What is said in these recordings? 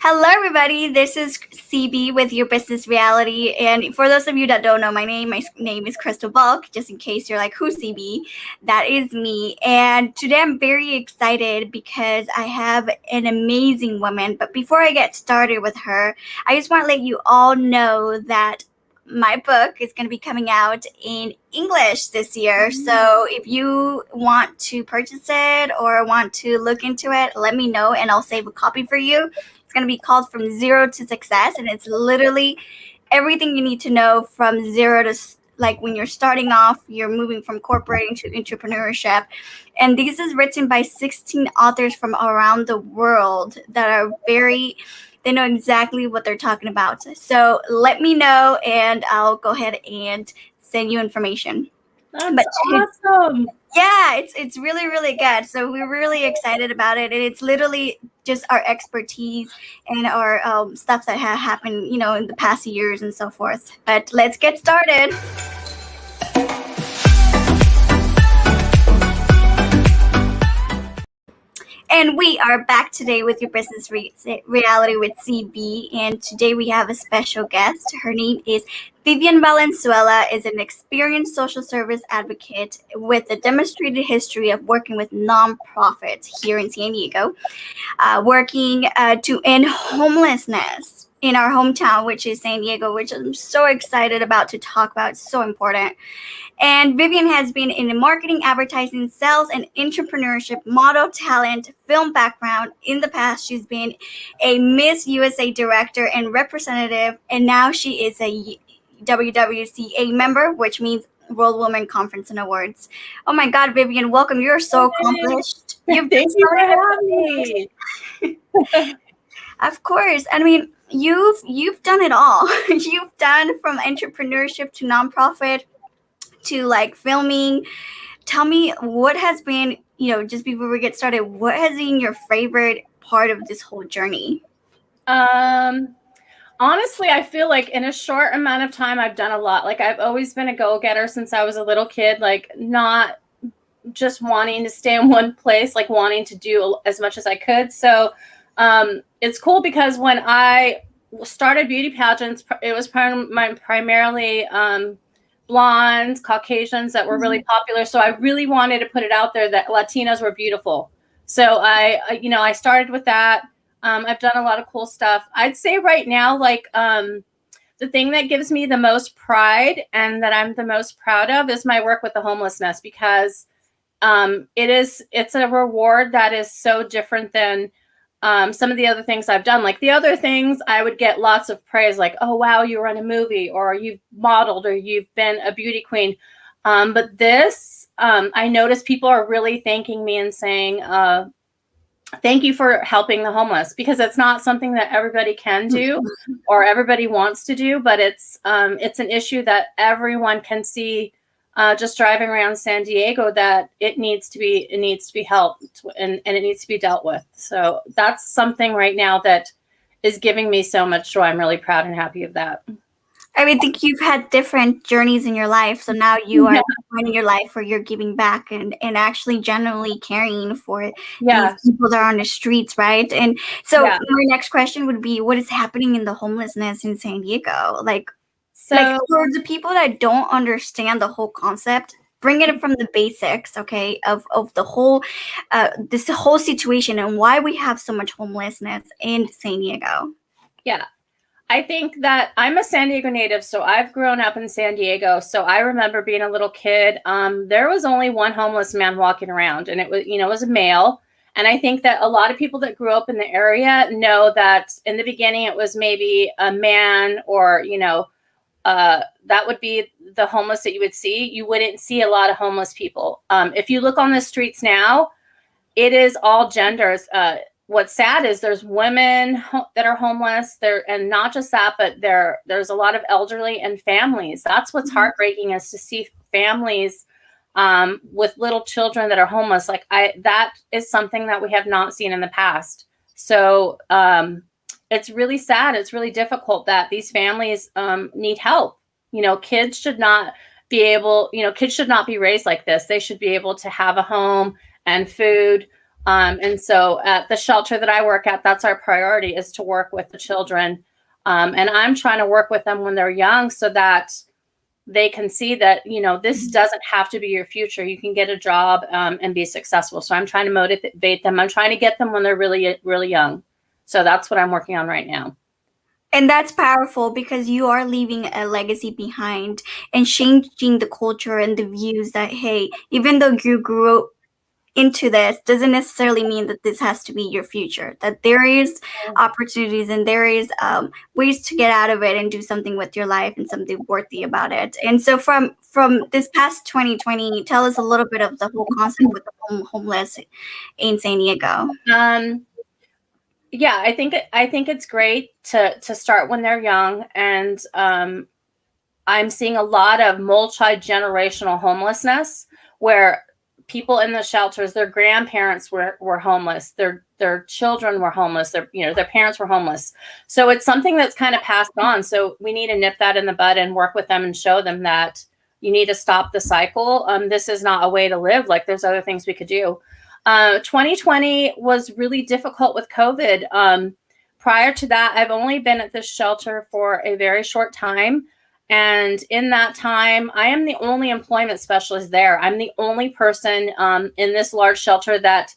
Hello, everybody. This is CB with Your Business Reality. And for those of you that don't know my name is Crystal Bulk. Just in case you're like, who's CB? That is me. And today I'm very excited because I have an amazing woman. But before I get started with her, I just want to let you all know that my book is going to be coming out in English this year. So if you want to purchase it or want to look into it, let me know and I'll save a copy for you. It's going to be called From Zero to Success, and it's literally everything you need to know from zero to, like, when you're starting off, you're moving from corporate into entrepreneurship. And this is written by 16 authors from around the world that are they know exactly what they're talking about. So let me know and I'll go ahead and send you information. That's awesome. Yeah, it's really, really good. So we're really excited about it. And it's literally just our expertise and our stuff that have happened, in the past years and so forth. But let's get started. And we are back today with Your Business Reality with CB. And today we have a special guest. Her name is Vivian Valenzuela, is an experienced social service advocate with a demonstrated history of working with nonprofits here in San Diego, working to end homelessness in our hometown, which is San Diego, which I'm so excited about to talk about. It's so important. And Vivian has been in the marketing, advertising, sales, and entrepreneurship, model, talent, film background. In the past, she's been a Miss USA director and representative, and now she is a WWCA member, which means World Women Conference and Awards. Oh my God, Vivian, welcome. You're so accomplished. Thank you for having me. Of course. I mean, you've done it all. You've done from entrepreneurship to nonprofit to like filming. Tell me what has been, just before we get started, what has been your favorite part of this whole journey? Honestly, I feel like in a short amount of time, I've done a lot. Like I've always been a go-getter since I was a little kid, like not just wanting to stay in one place, like wanting to do as much as I could. So it's cool because when I started beauty pageants, it was primarily blondes, Caucasians that were really popular. So I really wanted to put it out there that Latinos were beautiful. So I started with that. I've done a lot of cool stuff. I'd say right now, like the thing that gives me the most pride and that I'm the most proud of is my work with the homelessness, because it's a reward that is so different than some of the other things I've done. Like the other things, I would get lots of praise, like, oh, wow, you were in a movie, or you've modeled, or you've been a beauty queen. But this, I notice people are really thanking me and saying, thank you for helping the homeless, because it's not something that everybody can do or everybody wants to do, but it's an issue that everyone can see just driving around San Diego, that it needs to be helped and it needs to be dealt with. So that's something right now that is giving me so much joy. I'm really proud and happy of that. I think you've had different journeys in your life. So now you are finding your life where you're giving back and actually genuinely caring for these people that are on the streets, right? And so my next question would be, what is happening in the homelessness in San Diego? Like for the people that don't understand the whole concept, bring it from the basics, okay, of the whole, this whole situation and why we have so much homelessness in San Diego. Yeah. I think that I'm a San Diego native, so I've grown up in San Diego. So I remember being a little kid. There was only one homeless man walking around, and it was a male. And I think that a lot of people that grew up in the area know that in the beginning it was maybe a man, or that would be the homeless that you would see. You wouldn't see a lot of homeless people. If you look on the streets now, it is all genders. What's sad is there's women that are homeless there, and not just that, but there's a lot of elderly and families. That's what's heartbreaking, is to see families with little children that are homeless. Like that is something that we have not seen in the past. So it's really sad. It's really difficult that these families need help. Kids should not be raised like this. They should be able to have a home and food, And so at the shelter that I work at, that's our priority, is to work with the children. And I'm trying to work with them when they're young so that they can see that, this doesn't have to be your future. You can get a job and be successful. So I'm trying to motivate them. I'm trying to get them when they're really, really young. So that's what I'm working on right now. And that's powerful because you are leaving a legacy behind and changing the culture and the views that, hey, even though you grew into this, doesn't necessarily mean that this has to be your future, that there is opportunities and there is ways to get out of it and do something with your life and something worthy about it. And so from this past 2020, tell us a little bit of the whole concept with the homeless in San Diego. Yeah, I think it's great to start when they're young, and I'm seeing a lot of multi-generational homelessness where people in the shelters, their grandparents were homeless, their children were homeless, their parents were homeless. So it's something that's kind of passed on. So we need to nip that in the bud and work with them and show them that you need to stop the cycle. This is not a way to live. Like, there's other things we could do. 2020 was really difficult with COVID. Prior to that, I've only been at this shelter for a very short time. And in that time, I am the only employment specialist there. I'm the only person in this large shelter that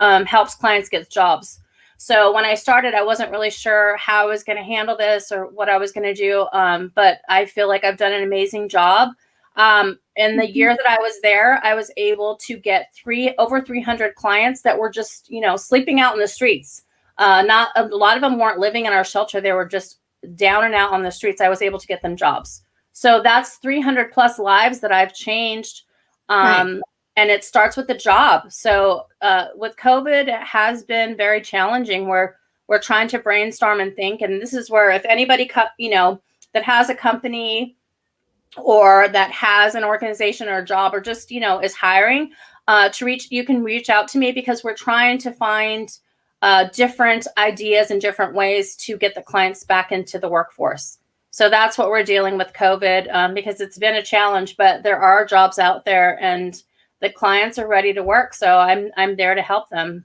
helps clients get jobs. So when I started, I wasn't really sure how I was going to handle this or what I was going to do. But I feel like I've done an amazing job. In the year that I was there, I was able to get over 300 clients that were just, sleeping out in the streets. Not a lot of them weren't living in our shelter. They were just down and out on the streets. I was able to get them jobs. So that's 300 plus lives that I've changed. Right. And it starts with the job. So with COVID, it has been very challenging where we're trying to brainstorm and think. And this is where if anybody, that has a company or that has an organization or a job or just, is hiring you can reach out to me, because we're trying to find different ideas and different ways to get the clients back into the workforce. So that's what we're dealing with COVID, because it's been a challenge, but there are jobs out there and the clients are ready to work. So I'm there to help them.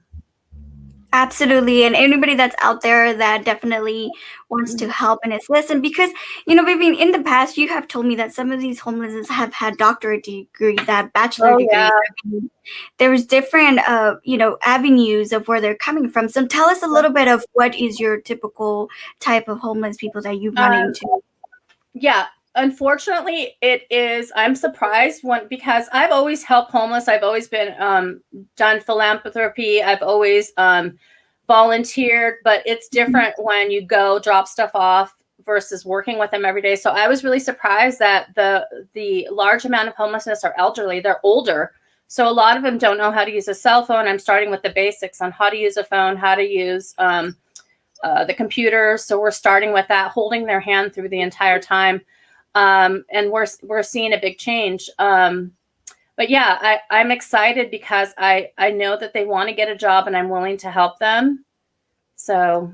Absolutely. And anybody that's out there that definitely wants to help and assist. And because, Vivian, in the past, you have told me that some of these homeless have had doctorate degrees, that bachelor degrees. Yeah. I mean, there's different, avenues of where they're coming from. So tell us a little bit of what is your typical type of homeless people that you run into. Yeah. Unfortunately, I'm surprised because I've always helped homeless. I've always been done philanthropy. I've always volunteered, but it's different when you go drop stuff off versus working with them every day. So I was really surprised that the large amount of homelessness are elderly. They're older. So a lot of them don't know how to use a cell phone. I'm starting with the basics on how to use a phone, how to use the computer. So we're starting with that, holding their hand through the entire time. And we're seeing a big change. But yeah, I'm excited because I know that they want to get a job and I'm willing to help them. So.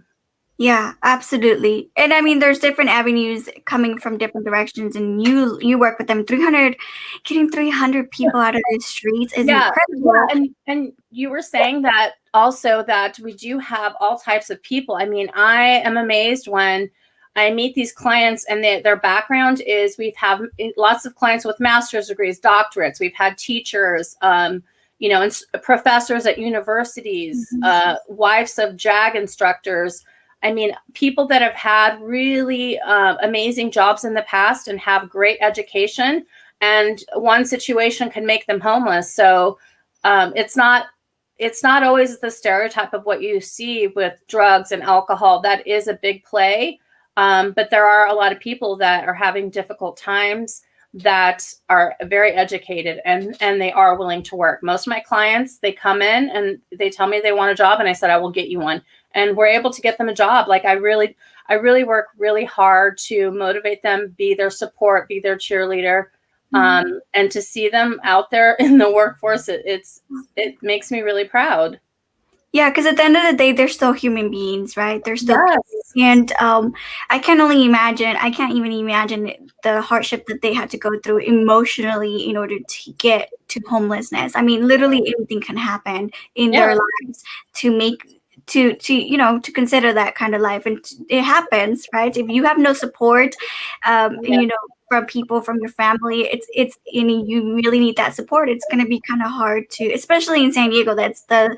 Yeah, absolutely. And I mean, there's different avenues coming from different directions, and you work with them. Getting 300 people out of the streets is incredible. Yeah. And you were saying that also, that we do have all types of people. I mean, I am amazed when I meet these clients and their background is, we've had lots of clients with master's degrees, doctorates. We've had teachers, and professors at universities, wives of JAG instructors. I mean, people that have had really amazing jobs in the past and have great education, and one situation can make them homeless. So it's not always the stereotype of what you see with drugs and alcohol. That is a big play. But there are a lot of people that are having difficult times that are very educated and they are willing to work. Most of my clients, they come in and they tell me they want a job, and I said, I will get you one. And we're able to get them a job. Like, I really work really hard to motivate them, be their support, be their cheerleader. And to see them out there in the workforce, it makes me really proud. Yeah, because at the end of the day, they're still human beings, right? They're still people And I can only imagine, I can't even imagine the hardship that they had to go through emotionally in order to get to homelessness. I mean, literally anything can happen in Yeah. their lives to make to consider that kind of life, and it happens, right? If you have no support, Yeah. from people, from your family, it's you really need that support. It's going to be kind of hard to, especially in San Diego. That's the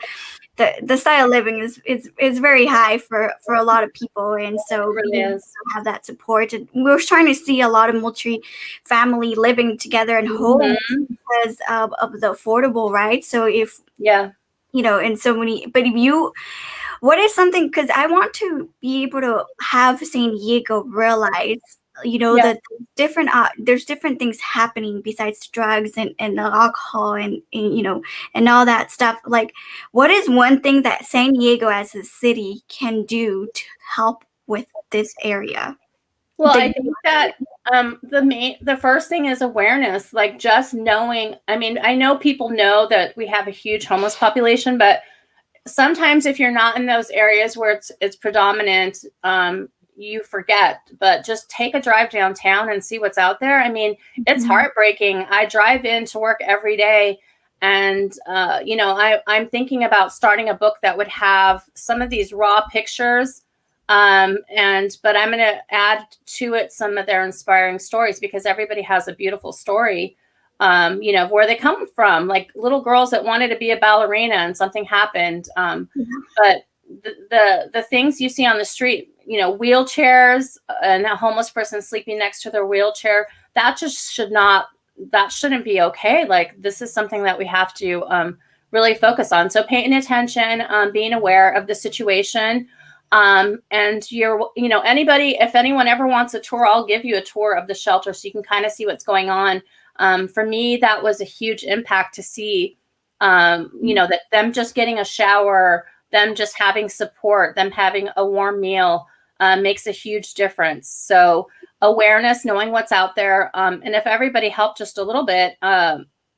style of living is very high for a lot of people, and so It really being able is. to have that support. And we're trying to see a lot of multi-family living together in homes Mhm. because of the affordable, right? So if Yeah. and so many, but if you, what is something, because I want to be able to have San Diego realize, Yeah. that there's different things happening besides drugs and the alcohol and all that stuff. Like, what is one thing that San Diego as a city can do to help with this area? Well, That I think that the first thing is awareness, like just knowing. I mean, I know people know that we have a huge homeless population, but sometimes if you're not in those areas where it's predominant, you forget. But just take a drive downtown and see what's out there. I mean, it's heartbreaking. I drive into work every day, and I'm thinking about starting a book that would have some of these raw pictures, but I'm going to add to it some of their inspiring stories, because everybody has a beautiful story. Where they come from, like little girls that wanted to be a ballerina and something happened. But the things you see on the street, wheelchairs and a homeless person sleeping next to their wheelchair, that shouldn't be okay. Like, this is something that we have to really focus on. So paying attention, being aware of the situation. And anybody, if anyone ever wants a tour, I'll give you a tour of the shelter so you can kind of see what's going on. For me, that was a huge impact to see, that them just getting a shower, them just having support, them having a warm meal makes a huge difference. So awareness, knowing what's out there. And if everybody helped just a little bit,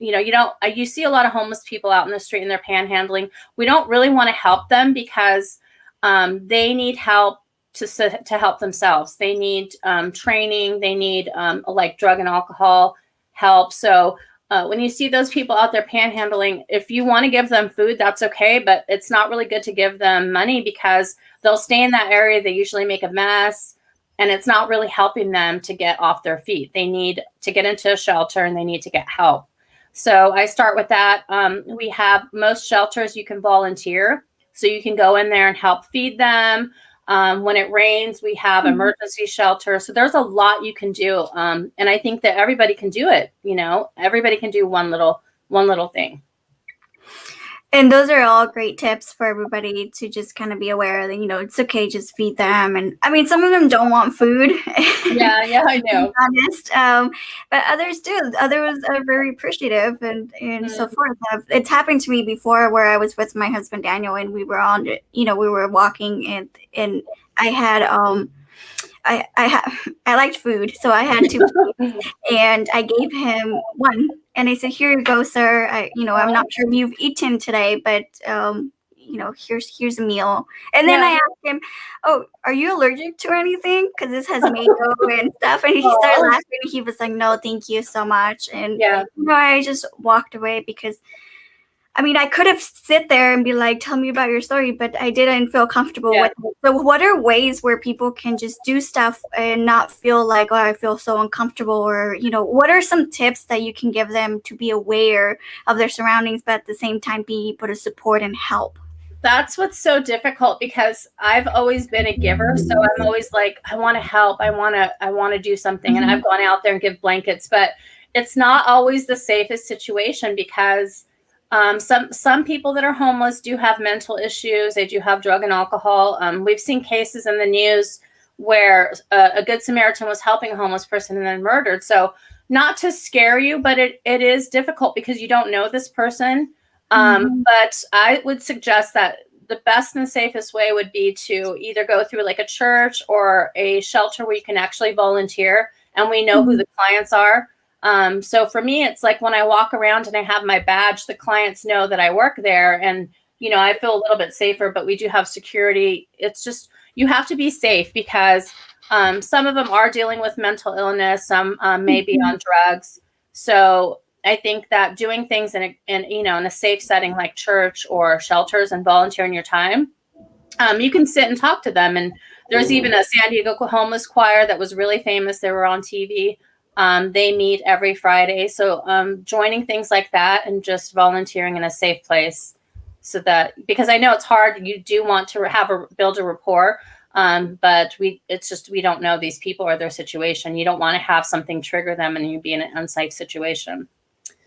you see a lot of homeless people out in the street and they're panhandling. We don't really want to help them because they need help to help themselves. They need training. They need like drug and alcohol help. So when you see those people out there panhandling, if you want to give them food, that's okay, but it's not really good to give them money because they'll stay in that area. They usually make a mess, and it's not really helping them to get off their feet. They need to get into a shelter and they need to get help. So I start with that. We have most shelters you can volunteer, so you can go in there and help feed them. When it rains, we have emergency shelter. So there's a lot you can do. And I think that everybody can do it. Everybody can do one little thing. And those are all great tips for everybody to just kind of be aware that, it's okay, just feed them. And I mean, some of them don't want food. Yeah, I know. To be honest. But others do. Others are very appreciative and so forth. It's happened to me before where I was with my husband, Daniel, and we were we were walking and I had, I liked food, so I had two plates, and I gave him one, and I said, "Here you go, sir. I'm not sure if you've eaten today, but here's a meal." And then I asked him, "Oh, are you allergic to anything? Because this has mango and stuff." And he started laughing. And he was like, "No, thank you so much." And I just walked away because, I mean, I could have sit there and be like, "Tell me about your story," but I didn't feel comfortable with it. So what are ways where people can just do stuff and not feel like, "Oh, I feel so uncomfortable," or, what are some tips that you can give them to be aware of their surroundings, but at the same time be able to support and help? That's what's so difficult, because I've always been a giver. So I'm always like, I want to help. I want to do something. And I've gone out there and give blankets, but it's not always the safest situation, because some people that are homeless do have mental issues. They do have drug and alcohol. We've seen cases in the news where a good Samaritan was helping a homeless person and then murdered. So not to scare you, but it is difficult because you don't know this person. But I would suggest that the best and safest way would be to either go through like a church or a shelter where you can actually volunteer, and we know who the clients are. So for me, it's like when I walk around and I have my badge, the clients know that I work there, and I feel a little bit safer, but we do have security. It's just, you have to be safe because some of them are dealing with mental illness. Some may be on drugs. So I think that doing things in a safe setting like church or shelters and volunteering your time, you can sit and talk to them. And there's even a San Diego homeless choir that was really famous. They were on TV. They meet every Friday. So joining things like that and just volunteering in a safe place, so that, because I know it's hard, you do want to build a rapport, but we don't know these people or their situation. You don't want to have something trigger them and you be in an unsafe situation.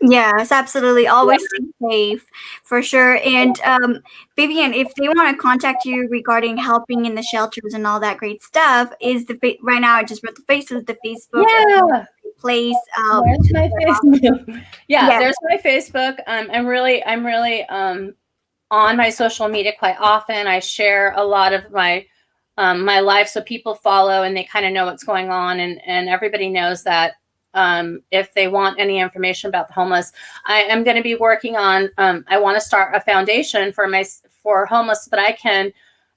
Yes, absolutely. Always stay safe, for sure. And Vivian, if they want to contact you regarding helping in the shelters and all that great stuff, is right now I just wrote the Facebook place. There's my Facebook. There's my Facebook. I'm really on my social media quite often. I share a lot of my life, so people follow and they kind of know what's going on, and everybody knows that. If they want any information about the homeless, I am going to be working on, I want to start a foundation for homeless so that I can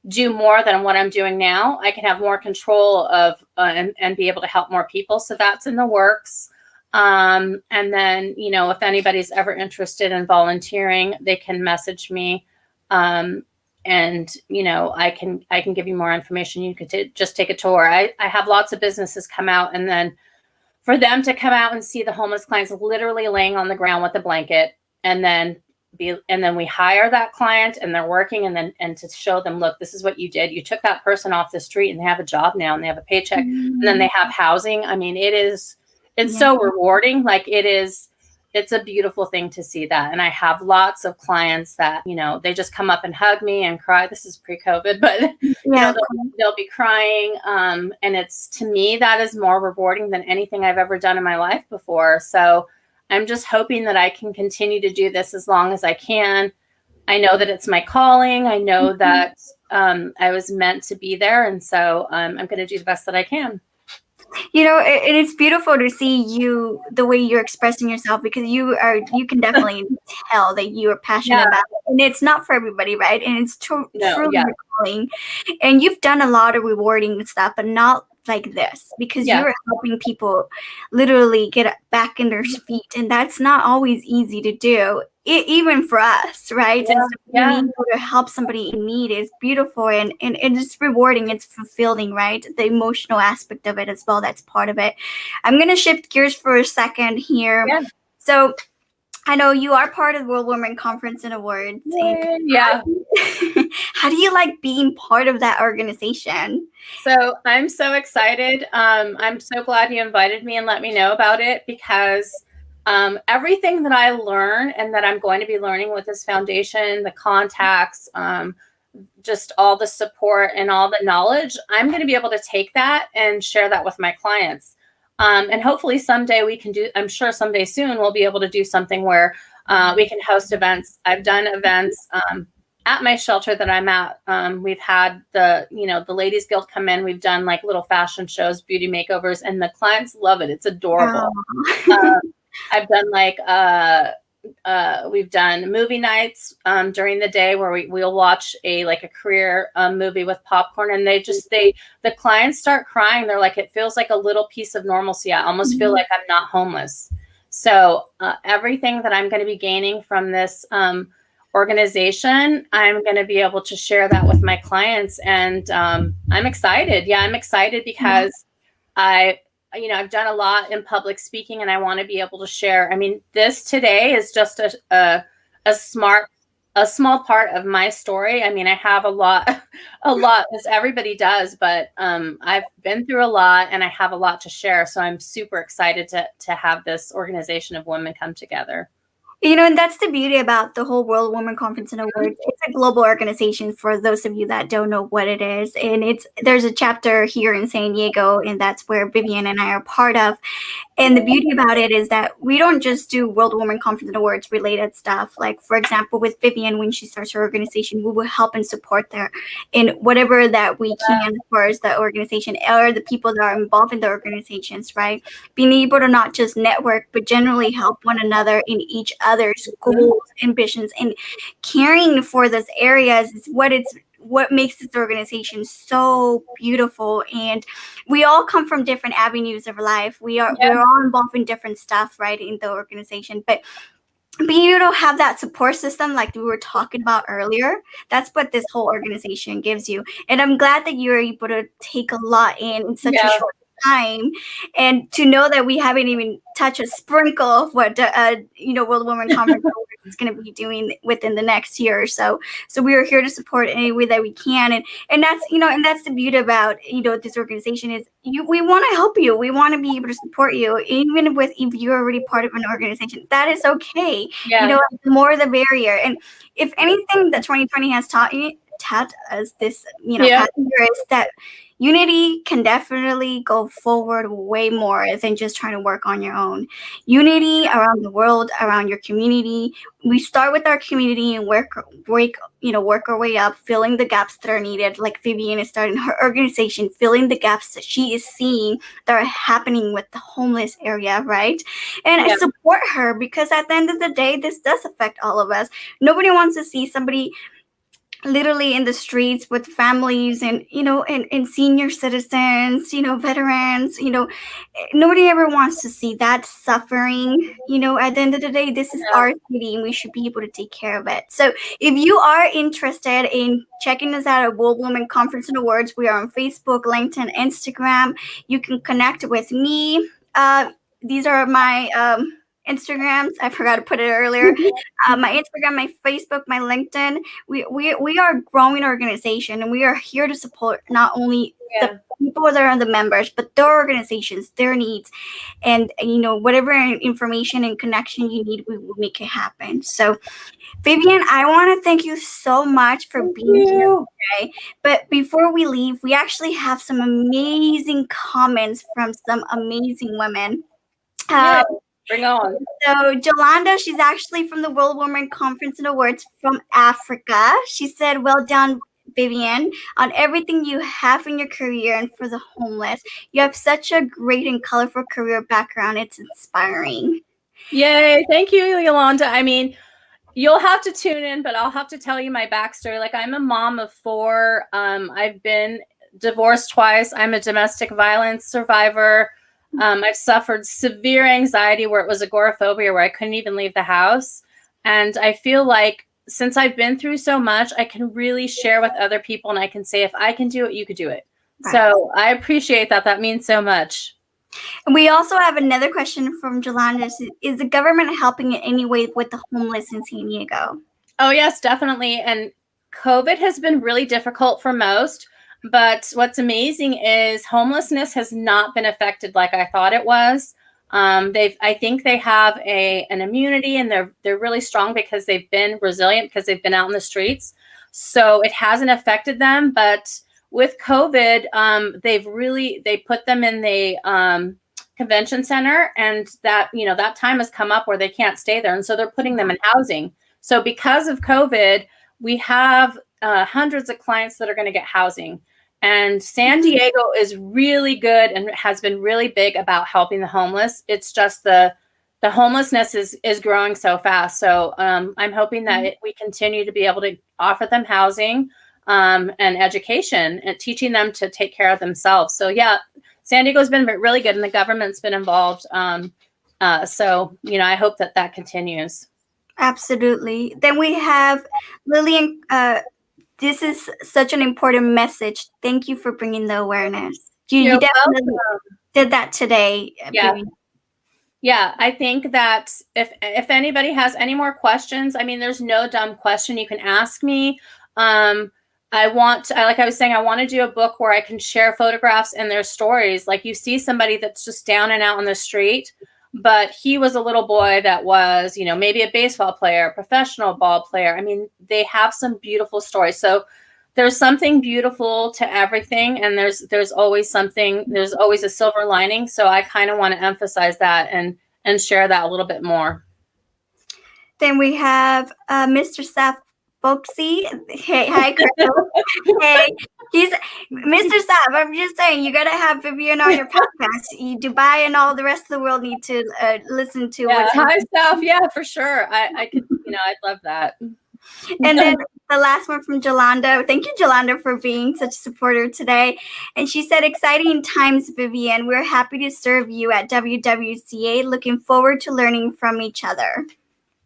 do more than what I'm doing now. I can have more control of, and be able to help more people. So that's in the works. And then, if anybody's ever interested in volunteering, they can message me. And, I can give you more information. You could just take a tour. I have lots of businesses come out, and then for them to come out and see the homeless clients literally laying on the ground with a blanket, and then we hire that client and they're working, and to show them, look, this is what you did. You took that person off the street and they have a job now and they have a paycheck, and then they have housing. I mean, it's so rewarding. Like it's a beautiful thing to see that. And I have lots of clients that, they just come up and hug me and cry. This is pre-COVID, but they'll be crying. And it's, to me, that is more rewarding than anything I've ever done in my life before. So I'm just hoping that I can continue to do this as long as I can. I know that it's my calling. I know that I was meant to be there. And so I'm going to do the best that I can. It's beautiful to see you, the way you're expressing yourself, because you can definitely tell that you are passionate about it, and it's not for everybody, right? And it's truly recalling, and you've done a lot of rewarding stuff, but not like this, because you're helping people literally get back in their feet, and that's not always easy to do. Even for us, right? And being able to help somebody in need is beautiful, and it's rewarding, it's fulfilling, right? The emotional aspect of it as well, that's part of it. I'm going to shift gears for a second here. So I know you are part of the World Women Conference and Awards. How do you like being part of that organization? So I'm so excited. I'm so glad you invited me and let me know about it, because everything that I learn and that I'm going to be learning with this foundation, the contacts, just all the support and all the knowledge, I'm going to be able to take that and share that with my clients. And hopefully someday I'm sure someday soon we'll be able to do something where we can host events. I've done events at my shelter that I'm at. We've had the Ladies Guild come in. We've done like little fashion shows, beauty makeovers, and the clients love it. It's adorable. I've done we've done movie nights during the day where we'll watch a career movie with popcorn, and the clients start crying. They're like, it feels like a little piece of normalcy. I almost feel like I'm not homeless. So everything that I'm going to be gaining from this organization, I'm going to be able to share that with my clients, and I'm excited. I'm excited because I've done a lot in public speaking, and I want to be able to share. I mean, this today is just a small part of my story. I mean, I have a lot, as everybody does, but I've been through a lot, and I have a lot to share. So I'm super excited to have this organization of women come together. And that's the beauty about the whole World Women Conference and Awards. It's a global organization, for those of you that don't know what it is. And there's a chapter here in San Diego, and that's where Vivian and I are part of. And the beauty about it is that we don't just do World Women Conference and Awards related stuff. Like, for example, with Vivian, when she starts her organization, we will help and support her in whatever that we can for the organization or the people that are involved in the organizations, right? Being able to not just network, but generally help one another in each others' goals, ambitions, and caring for those areas is what makes this organization so beautiful. And we all come from different avenues of life. We're all involved in different stuff, right, in the organization. But being able to have that support system like we were talking about earlier, that's what this whole organization gives you. And I'm glad that you're able to take a lot in such a short time, and to know that we haven't even touched a sprinkle of what World Women Conference is going to be doing within the next year or so. So we are here to support any way that we can, and that's and that's the beauty about this organization is we want to help you. We want to be able to support you, even if you're already part of an organization. That is okay. The more the barrier. And if anything that 2020 has taught us this past year is that unity can definitely go forward way more than just trying to work on your own. Unity around the world, around your community. We start with our community and work our way up, filling the gaps that are needed. Like Vivian is starting her organization, filling the gaps that she is seeing that are happening with the homeless area, right? And I support her, because at the end of the day, this does affect all of us. Nobody wants to see somebody literally in the streets with families and and senior citizens, veterans. Nobody ever wants to see that suffering. At the end of the day, this is our city and we should be able to take care of it. So if you are interested in checking us out at World Women Conference and Awards, we are on Facebook, LinkedIn, Instagram. You can connect with me. These are my Instagrams. I forgot to put it earlier. My Instagram, my Facebook, my LinkedIn. We are a growing organization, and we are here to support not only the people that are the members, but their organizations, their needs, and whatever information and connection you need, we will make it happen. So, Vivian, I want to thank you so much for being here today. But before we leave, we actually have some amazing comments from some amazing women. Bring on. So Jolanda, she's actually from the World Women Conference and Awards from Africa. She said, "Well done, Vivian, on everything you have in your career and for the homeless. You have such a great and colorful career background. It's inspiring." Yay. Thank you, Yolanda. I mean, you'll have to tune in, but I'll have to tell you my backstory. Like, I'm a mom of 4. I've been divorced twice. I'm a domestic violence survivor. I've suffered severe anxiety where it was agoraphobia, where I couldn't even leave the house. And I feel like since I've been through so much, I can really share with other people, and I can say, if I can do it, you could do it. Right. So I appreciate that. That means so much. And we also have another question from Jolanda. Is the government helping in any way with the homeless in San Diego? Oh, yes, definitely. And COVID has been really difficult for most. But what's amazing is homelessness has not been affected like I thought it was. I think they have an immunity, and they're really strong because they've been resilient, because they've been out in the streets. So it hasn't affected them. But with COVID, they put them in the convention center, and that time has come up where they can't stay there, and so they're putting them in housing. So because of COVID, we have hundreds of clients that are going to get housing. And San Diego is really good and has been really big about helping the homeless. It's just the homelessness is growing so fast. So I'm hoping that we continue to be able to offer them housing and education, and teaching them to take care of themselves. So yeah, San Diego's been really good, and the government's been involved. So I hope that continues. Absolutely. Then we have Lillian. This is such an important message. Thank you for bringing the awareness. You definitely did that today. Yeah, I think that if anybody has any more questions, I mean, there's no dumb question you can ask me. Like I was saying, I want to do a book where I can share photographs and their stories. Like, you see somebody that's just down and out on the street, but he was a little boy that was, maybe a baseball player, a professional ball player. I mean, they have some beautiful stories. So there's something beautiful to everything, and there's always a silver lining. So I kind of want to emphasize that and share that a little bit more. Then we have Mr. Seth Boxy. Hey, hi, Crystal. Hey, he's Mr. Saab. I'm just saying, you gotta have Vivian on your podcast. Dubai and all the rest of the world need to listen to what's hi, happening. Steph. Yeah, for sure. I could, I'd love that. And then the last one from Jolanda. Thank you, Jolanda, for being such a supporter today. And she said, exciting times, Vivian. We're happy to serve you at WWCA. Looking forward to learning from each other.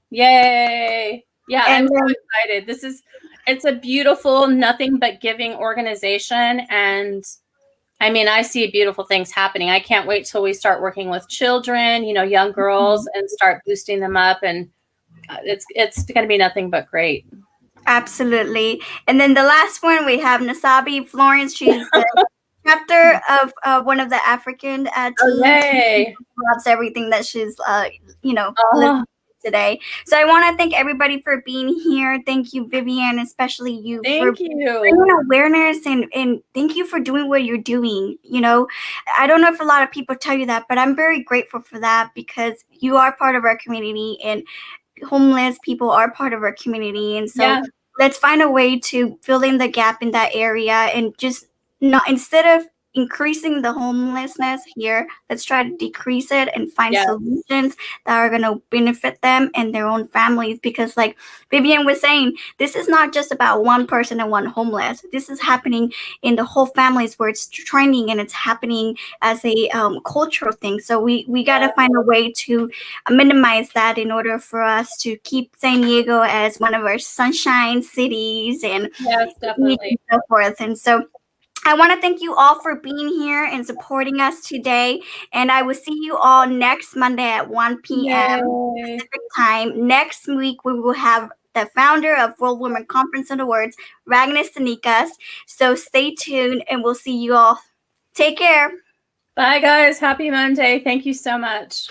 Yay. Yeah, And I'm so excited. It's a beautiful, nothing but giving organization. And I mean, I see beautiful things happening. I can't wait till we start working with children, young girls, and start boosting them up. And it's going to be nothing but great. Absolutely. And then the last one, we have Nasabi Florence. She's the chapter of one of the African teams. Oh, yay. Loves everything that she's, listening today. So I want to thank everybody for being here. Thank you, Vivian, especially you for bringing awareness, and thank you for doing what you're doing. I don't know if a lot of people tell you that, but I'm very grateful for that, because you are part of our community, and homeless people are part of our community. And so let's find a way to fill in the gap in that area, and just not, instead of increasing the homelessness here, let's try to decrease it and find solutions that are going to benefit them and their own families. Because like Vivian was saying, this is not just about one person and one homeless. This is happening in the whole families, where it's trending, and it's happening as a cultural thing. So we got to find a way to minimize that in order for us to keep San Diego as one of our sunshine cities, and so forth. And so I want to thank you all for being here and supporting us today. And I will see you all next Monday at 1 p.m. Pacific time. Next week, we will have the founder of World Women Conference and Awards, Ragnar Sanikas. So stay tuned, and we'll see you all. Take care. Bye, guys. Happy Monday. Thank you so much.